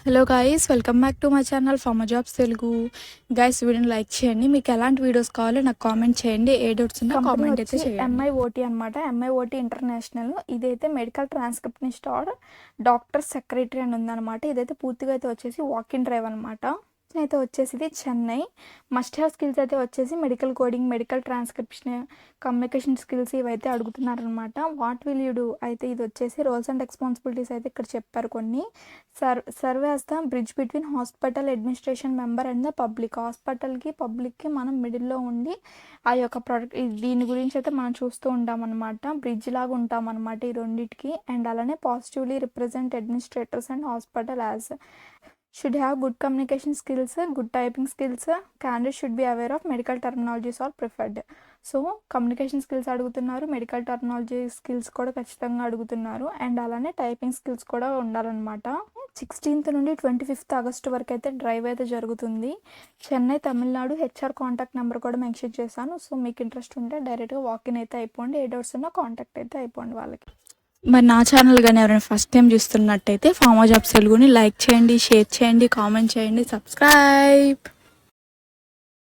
Hello guys, welcome back to my channel pharma jobs Telugu. Guys, వీడియోని like చేయండి. మీకు ఎలాంటి వీడియోస్ కావాలో నాకు కామెంట్ చేయండి. ఏ డౌట్స్ ఉన్నా కామెంట్ అయితే చేయండి. MIOT అనమాట, MIOT ఇంటర్నేషనల్. ఇదైతే medical transcriptionist or doctor secretary అని ఉందన్నమాట. ఇదైతే పూర్తిగా అయితే వచ్చేసి వాక్ ఇన్ డ్రైవ్ అనమాట. అయితే వచ్చేసి ఇది చెన్నై. మస్ట్ హ్యావ్ స్కిల్స్ అయితే వచ్చేసి medical coding, medical transcription, communication skills ఇవైతే అడుగుతున్నారనమాట. వాట్ విల్ యూ డూ అయితే ఇది వచ్చేసి రోల్స్ అండ్ రెస్పాన్సిబిలిటీస్ అయితే ఇక్కడ చెప్పారు కొన్ని. Serve as the bridge between hospital administration member and the public. హాస్పిటల్కి పబ్లిక్కి మనం మిడిల్లో ఉండి ఆ యొక్క ప్రోడక్ట్ దీని గురించి అయితే మనం చూస్తూ ఉంటామన్నమాట. బ్రిడ్జ్ లాగా ఉంటామన్నమాట ఈ రెండింటికి. అండ్ అలానే positively represent administrators and hospital as should have good communication skills, good typing skills. Candidates should be aware of medical terminologies are preferred. So communication skills అడుగుతున్నారు, మెడికల్ టర్మినాలజీ స్కిల్స్ కూడా ఖచ్చితంగా అడుగుతున్నారు. And అలానే typing skills కూడా ఉండాలన్నమాట. 16th నుండి 25th August వరకు అయితే డ్రైవ్ అయితే జరుగుతుంది. Chennai, Tamil Nadu. HR contact number కూడా మెన్షన్ చేశాను. సో మీకు ఇంట్రెస్ట్ ఉంటే డైరెక్ట్గా వాకిన్ అయితే అయిపోండి. ఏ డౌట్స్ ఉన్నా కాంటాక్ట్ అయితే అయిపోండి వాళ్ళకి. మరి నా ఛానల్ కానీ ఎవరైనా ఫస్ట్ టైం చూస్తున్నట్టయితే ఫార్మా జాబ్స్ తెలుగుని లైక్ చేయండి, షేర్ చేయండి, కామెంట్ చేయండి, సబ్స్క్రైబ్.